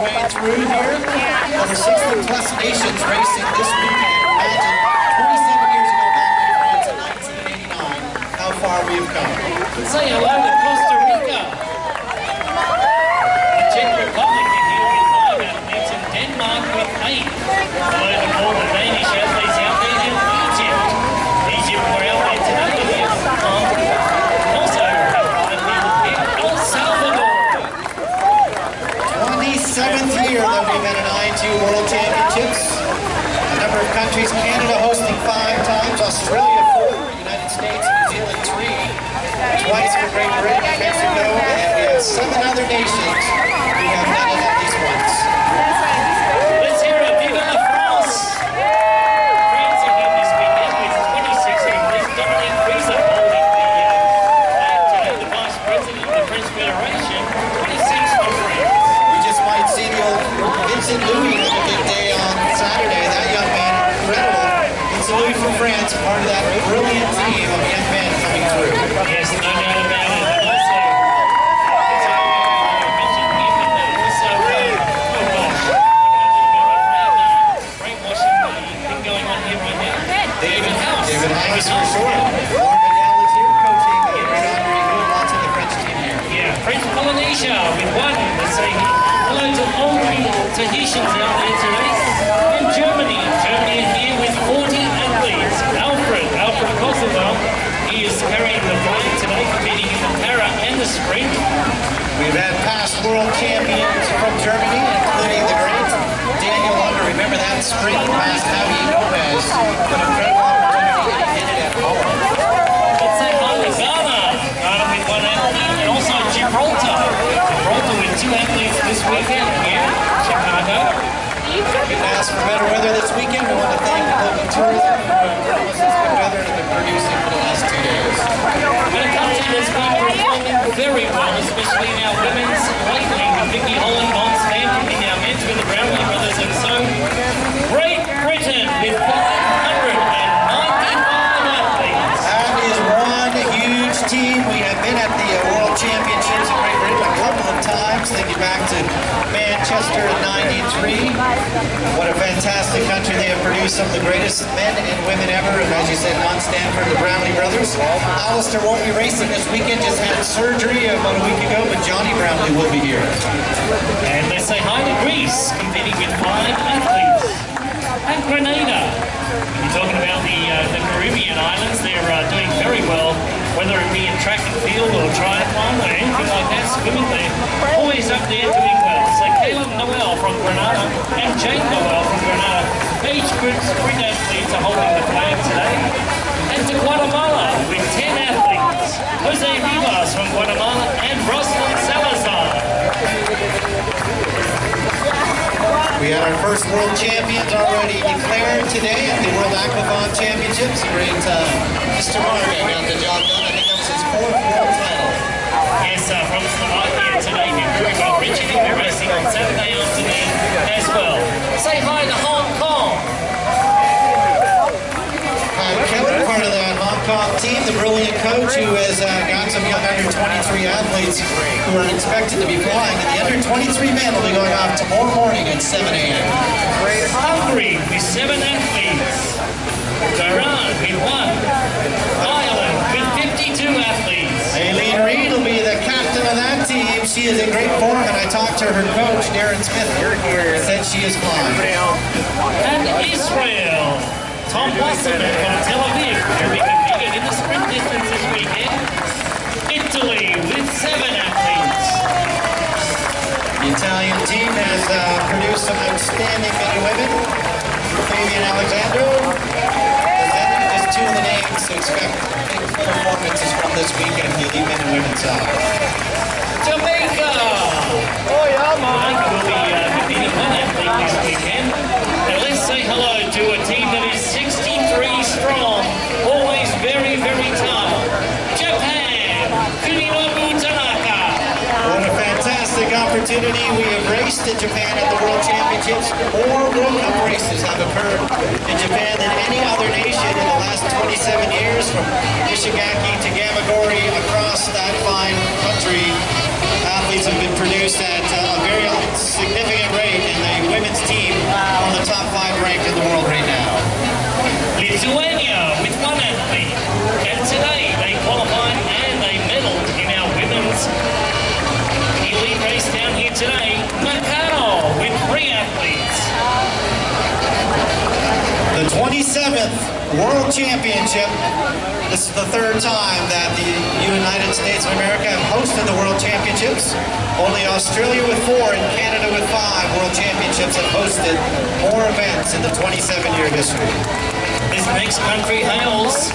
way through here. Over 60 plus nations racing this weekend. Imagine 27 years ago back in France in 1989, how far we have come. Say hello to Costa Rica. The Czech Republic is here with 5 athletes and Denmark with 8. Hello to all the Danish athletes out there in Egypt. Egypt were out there today in the also El Salvador. 27th year that we've been at INTU World Championships. A number of countries, Canada hosting 5 times, Australia 4, United States and New Zealand 3, twice for Great Britain and Mexico, and we have 7 other nations who have done it at least once. Let's hear it. Viva la France! France are here this weekend with 26 athletes. Dominique Friese holding the flag today, the Vice President of the French Federation. 26 for France. We just might see the old Vincent Louis have a big day on Saturday. That young man, incredible. Vincent Louis from France, part of that brilliant team of young men coming through. Yes, no doubt about it. And also, I mentioned him, and also, oh gosh, brainwashing thing going on here right now. David House. David House for sure. Lauren Vidal is here coaching lots of the French team here. Yeah, French Polynesia with 1. Let's say hello to all the Tahitians out there today. And Germany are here with 40 athletes. Alfred Kosovo, he is carrying the flag today, competing in the para and the sprint. We've had past world champions from Germany, including the great Daniel Unger. Remember that sprint past Javi Gomez. What a great opportunity to hit it at home. Let's say hi to Ghana. Ghana with 1 athlete, and also Gibraltar. Gibraltar with 2 athletes this weekend here in Chicago. We've asked for better weather this weekend. We want to thank the local tourism who have promised us good weather and have been producing for the last 2 days. When it comes to this week, we're performing very well, especially in our women's weightlifting with Vicky Holland, Bon Stanton, in our men's with the Brownlee brothers, and so Great Britain with 595 athletes. That is one huge team. We have been at the World Championships in Great Britain a couple of times, thinking back to Manchester in '93. What a fantastic country. They have produced some of the greatest men and women ever, and as you said, Bon Stanford, the Brownlee brothers. Alistair won't be racing this weekend, just had surgery about a week ago, but Johnny Brownlee will be here. And let's say hi to Greece, competing with 5 athletes. And Grenada. You're talking about the Caribbean islands, they're doing very well, whether it be in track and field or triathlon or anything like that, swimming, they're always up there doing well. So Caleb Noel from Grenada and Jane Noel from Grenada, each group sprint athletes are holding the flag today. And to Guatemala with 10 athletes, Jose Rivas from Guatemala and Rosalind Salazar. We had our first world champions already declared today at the World Aquathon Championships. Great Mr. Marvin got the job done. I think that was his 4th world title. Yes, from Slovakia today, did very well. Richard will be racing on Saturday afternoon as well. Say hi to Hong Kong. Kevin, part of that Hong Kong team, the brilliant coach who has got some young under-23 athletes who are expected to be flying. And the under-23 men will be going off tomorrow morning at 7 a.m. Hungary with 7 athletes. Iran with 1. Ireland with 52 athletes. Aileen Reid will be the captain of that team. She is in great form, and I talked to her coach, Darren Smith, said she is flying. And Israel. Tom Wasserman from Tel Aviv will be competing in the sprint distance this weekend. Italy with 7 athletes. The Italian team has produced some outstanding men and women. Fabian Alexandro. Just 2 of the names to expect big performances from this weekend for the men and women's side. Jamaica! Oh yeah, man! Jamaica will be competing 1 athlete this weekend. Now let's say hello to a team that is 63 strong, always very, very tough. Japan! Kuninobu Tanaka! What a fantastic opportunity. We have raced in Japan at the World Championships. More World Cup races have occurred in Japan than any other nation in the last 27 years, from Ishigaki to Gamagori across that fine country. athletes have been produced at a very significant rate, and the women's team are on the top 5 ranked in the world right now. Lithuania with 1 athlete, and today they qualified and they medaled in our women's elite race down here today. Meccano with 3 athletes. The 27th World Championship. This is the 3rd time that the United States of America have hosted the World Championships. Only Australia with 4 and Canada with 5 World Championships have hosted more events in the 27-year history. This next country hails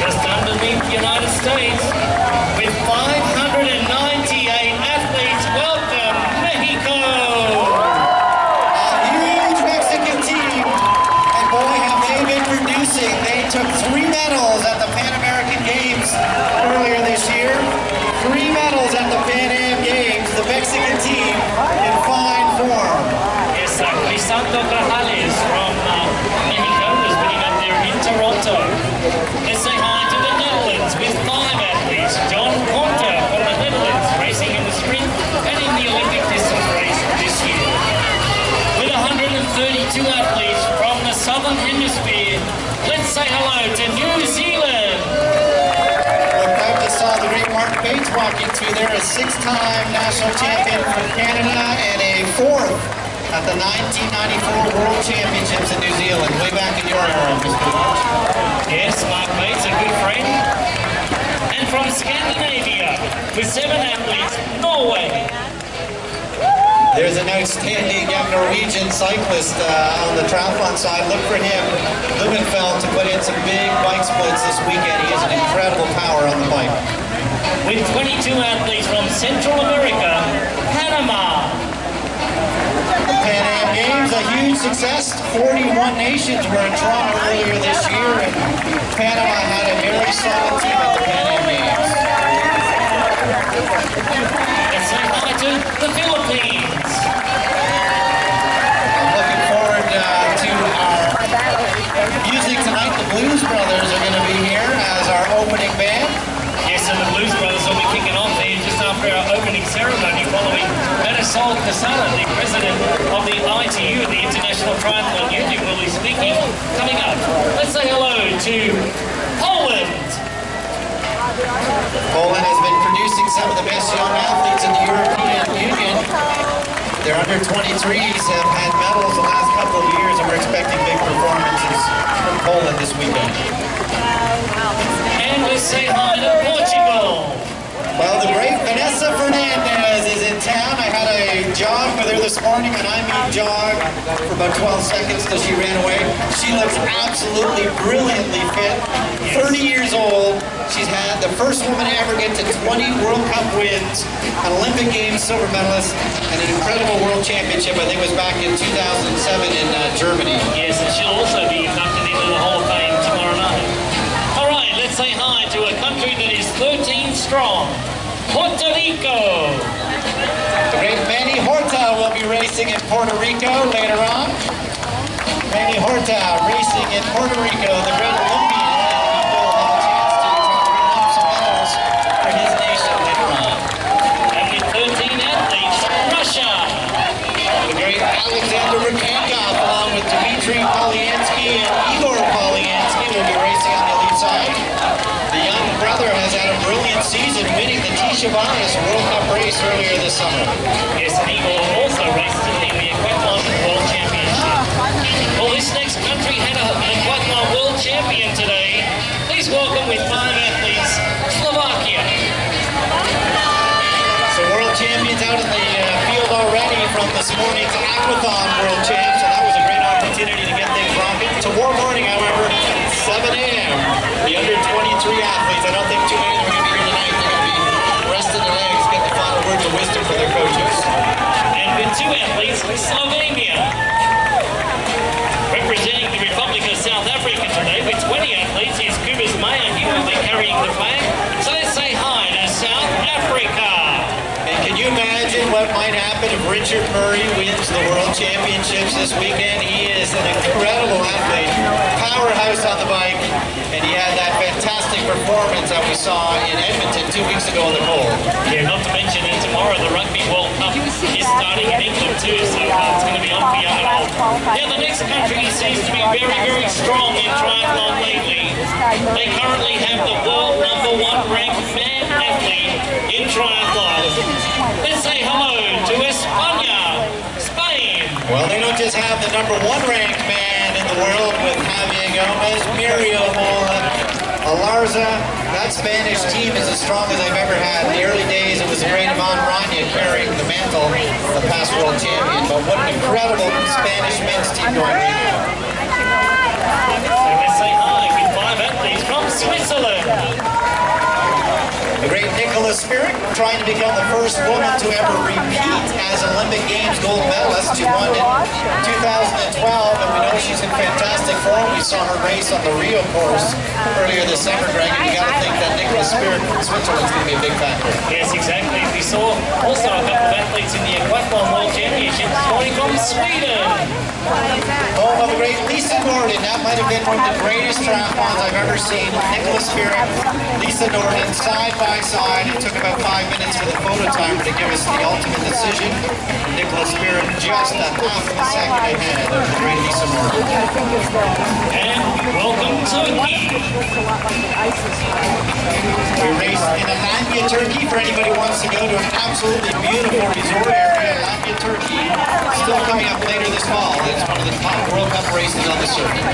just underneath the United States with 598 athletes. Welcome, Mexico! A huge Mexican team, and boy have they been producing. They took 3 medals at the Pan American Games earlier this year. 3 medals at the Pan Am Games. The Mexican team in fine form. Yes, Crisanto Grajales from Mexico is winning up there in Toronto. Let's say hi to the Netherlands with 5 athletes. John Conter from the Netherlands racing in the sprint and in the Olympic distance race this year. With 132 athletes from the Southern Hemisphere, let's say hello to New Zealand. We're proud to saw the great Mark Bates walking through there, a 6-time national champion from Canada and a 4th at the 1994 World Championships in New Zealand, way back in your era, Mr. March. Yes, Mark Bates, a good friend. And from Scandinavia, with 7 athletes, Norway. There's an outstanding young Norwegian cyclist on the triathlon side. Look for him, Blumenfeld, to put in some big bike splits this weekend. He has an incredible power on the bike. With 22 athletes from Central America, Panama. The Pan Am Games, a huge success. 41 nations were in Toronto earlier this year, and Panama had a very solid team at the Pan Am Games. Let's say hi to the Philippines. I'm looking forward to our music tonight. The Blues Brothers are going to be here as our opening band. Yes, and the Blues Brothers will be kicking off here just after our opening ceremony following Marisol Casada, the president of the ITU, the International Triathlon Union, will be speaking coming up. Let's say hello to Poland. Poland has been producing some of the best young athletes in the European Union. Their under-23s have had medals the last couple of years, and we're expecting big performances from Poland this weekend. And let's say hi to Portugal. Well, the great Vanessa Fernandez is in town. I had a jog with her this morning, and I mean jog for about 12 seconds till she ran away. She looks absolutely brilliantly fit. 30 years old. She's had the first woman to ever get to 20 World Cup wins, an Olympic Games silver medalist, and an incredible World Championship. I think it was back in 2007 in Germany. Yes, and she'll also be inducted into the Hall of Fame tomorrow night. All right, let's say hi to a country that is 13 strong, Puerto Rico. The great Manny Horta will be racing in Puerto Rico later on. Manny Horta racing in Puerto Rico, the great Olympian. For his nation later on. And with 13 athletes, Russia. The great Alexander Rakankov, along with Dmitry Polyansky and Igor Polyansky, will be racing on the elite side. The young brother has had a brilliant season, winning the Tisha-Varis World Cup race earlier this summer. Yes, and Igor also raced in the Equathlon World Championship. Well, this next country had an Equathlon World Champion today. Please welcome with 5 athletes, Slovakia. So world champions out in the field already from this morning's Aquathon World Champs, and that was a great opportunity to get things rocking. Tomorrow morning, however, 7 a.m., the under-23 athletes, I don't think too many are going to be here tonight. They're going to be resting their legs, get the final words of wisdom from their coaches. And with 2 athletes, Slovenia. Representing the Republic of South Africa today with 20 athletes is Kubas Maya. He will be carrying the flag. So let's say hi to South Africa. And can you imagine what might happen if Richard Murray wins the World Championships this weekend? He is an incredible athlete, powerhouse on the bike, and he had that fantastic performance that we saw in Edmonton 2 weeks ago in the cold. Yeah, not to mention that tomorrow the Rugby World Cup is starting in England too, so it's going to be on for young and old. Yeah, the next country seems to be very, very strong in triathlon lately. They currently have the world #1 ranked man athlete in triathlon. Let's say hello to España, Spain. Well, they don't just have the #1 ranked man in the world with Javier Gomez, Miriam Alarza. That Spanish team is as strong as I've ever had. In the early days, it was the great Ivan Rania carrying the mantle of the past world champion. But what an incredible Spanish men's team going right now. So let's say hi with 5 athletes from Switzerland. The great Nicola Spirit trying to become the first woman to ever repeat as Olympic Games gold medalist. She won in 2012, and we know she's in fantastic form. We saw her race on the Rio course earlier this summer, Greg, and you got to think that Nicola Spirit from Switzerland's going to be a big factor. Yes, exactly. We saw also a couple of athletes in the Aquathlon World Championships going from Sweden. Home of the great Lisa Norden. That might have been one of the greatest triathlons I've ever seen. Nicola Spirit, Lisa Norden, side by side. It took about 5 minutes for the photo timer to give us the ultimate decision. Nicola Spirit just a half of a second ahead of the great Lisa Norden. And welcome Turkey. We race in Alanya, Turkey. For anybody who wants to go to an absolutely beautiful resort area, Alanya, Turkey. Still coming up later this fall. It's one of the top World Cup races on the circuit.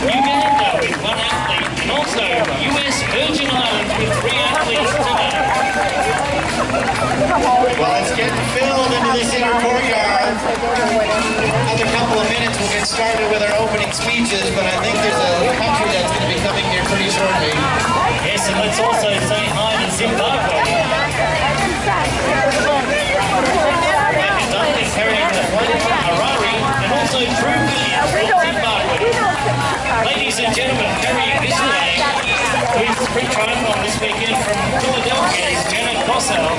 Uganda with 1 athlete, and also US Virgin Islands with 3 athletes today. Well, it's getting filled into this inner courtyard. Another couple of minutes, we'll get started with our opening speeches, but I think there's a country that's going to be coming here pretty shortly. Yes, and let's also say hi to Zimbabwe. Duncan carrying the flag from Harare, and also Drew Williams from Zimbabwe. Ladies and gentlemen, carrying this flag, with sprint triathlon this weekend from Philadelphia is Janet Gossell,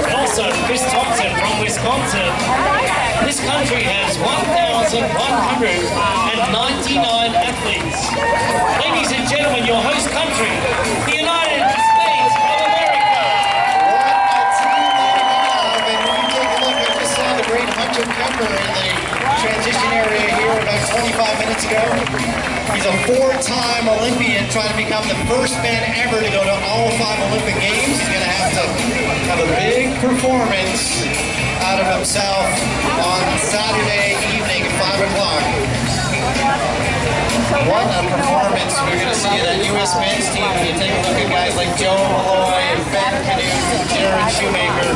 and also Chris Thompson from Wisconsin. This country has 1,199 athletes. Ladies and gentlemen, your host country, the United States of America. What a team they have, and when you take a look, I just saw the great Hunter Kemper in the transition area here about 25 minutes ago. He's a 4-time Olympian trying to become the first man ever to go to all 5 Olympic Games. He's going to have a big performance out of himself on Saturday evening at 5 o'clock. What a performance we're going to see in that U.S. men's team. When you take a look at guys like Joe Malloy and Ben Canute and Jared Shoemaker,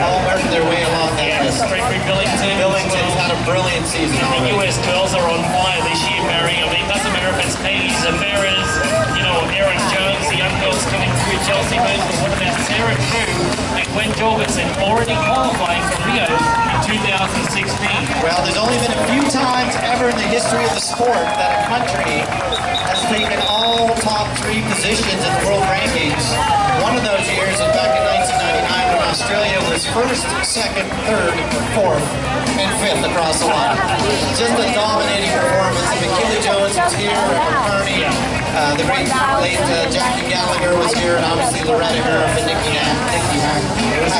all working their way along that list. Billington's had a brilliant season already. The US girls are on fire this year, Barry. I mean, it doesn't matter if it's Katie Zaferes, Erin Jones, the young girls coming through, Chelsea Booth, but what about Sarah True and Gwen Jorgensen already qualifying for Rio in 2016? Well, there's only been a few times ever in the history of the sport that a country has taken all top 3 positions in the world rankings. One of those years was back in 1999 when Australia was 1st, 2nd, 3rd, 4th, and 5th across the line. Just a dominating performance. And McKinley Jones was here, Kearney, the great late Jackie Gallagher was here, and obviously Loretta Hurf and Nikki Hack. It was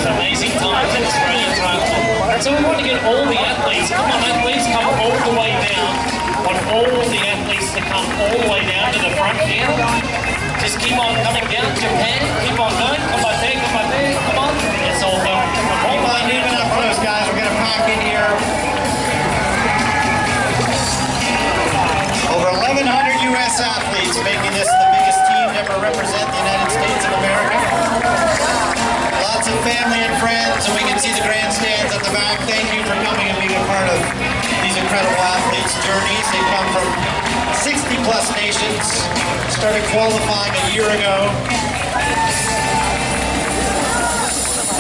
amazing times in Australian triathlon. So we want to get all the athletes, come on athletes, come all the way down. I want all the athletes to come all the way down to the front here. Just keep on coming down, Japan, keep on going, come on there, come on. It's all done. Keep on moving up close, guys. We're going to pack in here. Over 1,100 U.S. athletes making this the biggest team to ever represent the United States of America. Lots of family and friends, and we can see the grandstands at the back. Thank you for coming and being a part of these incredible athletes' journeys. They come from 60-plus nations, started qualifying a year ago.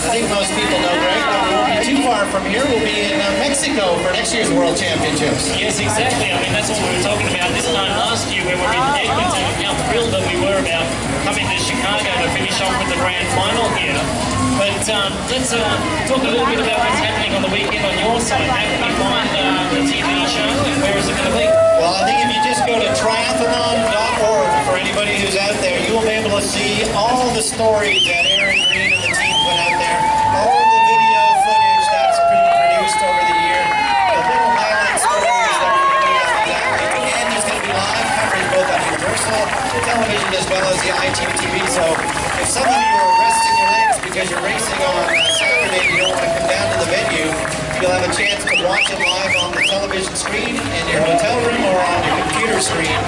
I think most people know, Greg, that we won't be too far from here. We'll be in Mexico for next year's World Championships. Yes, exactly. I mean, that's what we were talking about this time last year when we were in Edmonton, and how thrilled that we were about coming to Chicago to finish off with the grand final here. But let's talk a little bit about what's happening on the weekend on your side. How can you find the TV show, and where is it going to be? Well, I think if you just go to triathlon.org for any will see all the stories that Aaron Green and the team put out there, all the video footage that's been produced over the year, the little highlight stories that we're going to put out there. And there's going to be live coverage both on Universal Television as well as the ITV. So if some of you are resting your legs because you're racing on Saturday and you don't want to come down to the venue, you'll have a chance to watch it live on the television screen in your hotel room or on your computer screen.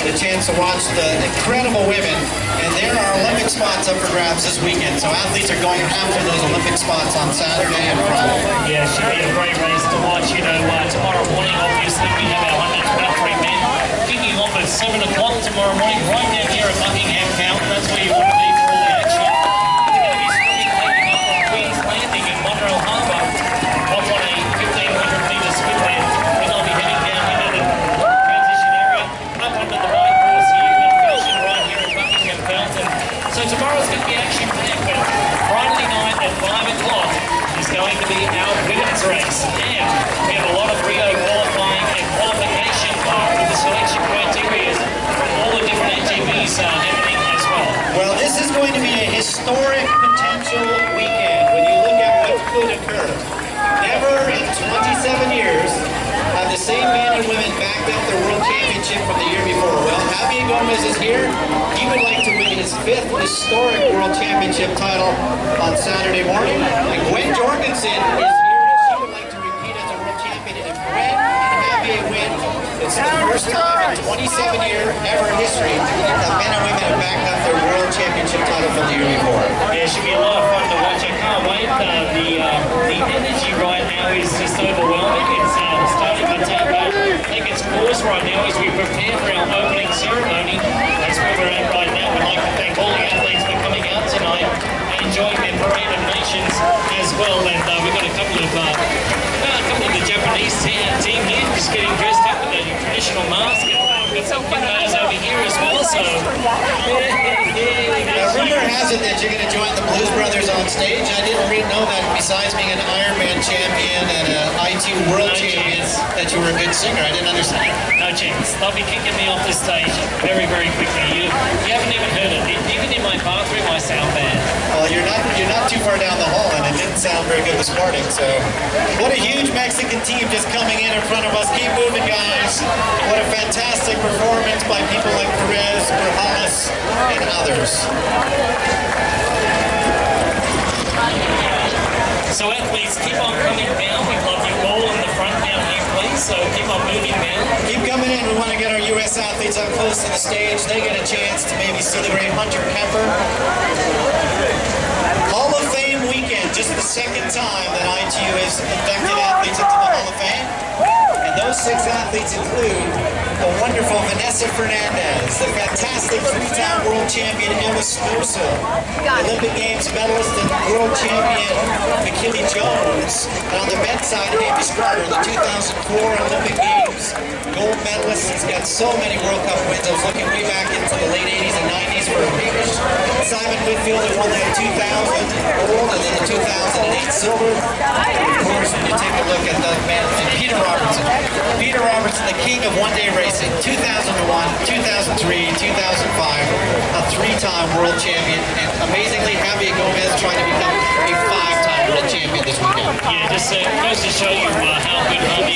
The chance to watch the incredible women. And there are Olympic spots up for grabs this weekend. So athletes are going after those Olympic spots on Saturday and Friday. Yeah, it should be a great race to watch. You know, tomorrow morning, obviously, we have our 100 men kicking off at 7 o'clock tomorrow morning, right down here at Buckingham Fountain. That's where you want to be for all the action. They're going to be swimming taking up on Queen's Landing in Monroe Harbour, up on a 1,500-metre spin lane. Then I'll be heading down into the transition area, up onto the bike course here, and finishing right here at Buckingham Fountain. So tomorrow's going to be action-packed, but Friday night at 5 o'clock is going to be our women's race. And we have a lot of Rio qualifying and qualification with the selection criteria from all the different ATVs happening as well. Well, this is going to be a historic potential weekend when you look at what could occur. Never in 27 years have the same men and women backed up their world championship from the year before. Well, Javier Gomez is here. He would like to win his 5th historic world championship title on Saturday morning. And Gwen Jorgensen is here, and she would like to repeat as a world champion. And if Gwen and Javier win, it's the first time in 27-year ever history that men and women have backed up their world championship title from the year before. Yeah, it should be a lot of fun to watch. I can't wait. The energy right now is just overwhelming. It's starting to take its course right now as we prepare for our opening ceremony. That's where we're at right now. We'd like to thank all the athletes for coming out tonight and enjoying their Parade of Nations as well. And we've got a couple of the Japanese team here just getting dressed up with a traditional mask. And we've got some guys over here as well. So, rumor has it that you're going to join the Blues Brothers on stage. I didn't really know that besides being an Ironman champion and an ITU World Champion, that you were a good singer. I didn't understand. No chance. They'll be kicking me off the stage very, very quickly. You haven't even heard it. Even in my bathroom, I sound bad. Well, you're not too far down the hall, and it didn't sound very good this morning. So, what a huge Mexican team just coming in front of us. Keep moving, guys. What a fantastic performance by people like Perez, Grajales, and others. So athletes, keep on coming down. We love you all in the front down here, please. So keep on moving down. Keep coming in. We want to get our U.S. athletes up close to the stage. They get a chance to maybe see the great Hunter Kemper. Hall of Fame weekend. Just the second time that ITU has inducted athletes into the Hall of Fame. And those 6 athletes include the wonderful Vanessa Fernandez, the fantastic 3-time world champion Emma Snosa, Olympic Games medalist and world champion McKillie Jones, and on the men's side, Andy Strutter, the 2004 Olympic Games gold medalist. He's got so many World Cup wins. I was looking way back into the late 80s and 90s for Hamish. Simon Whitfield who won that 2000 gold and then the 2008 silver. And of course, when you take a look at the man, and Peter Robertson. Peter Robertson, the king of one-day racing, 2001, 2003, 2005, a 3-time world champion, and amazingly, Javier Gomez trying to become a 5-time world champion this weekend. Yeah, just goes to show you how good Javier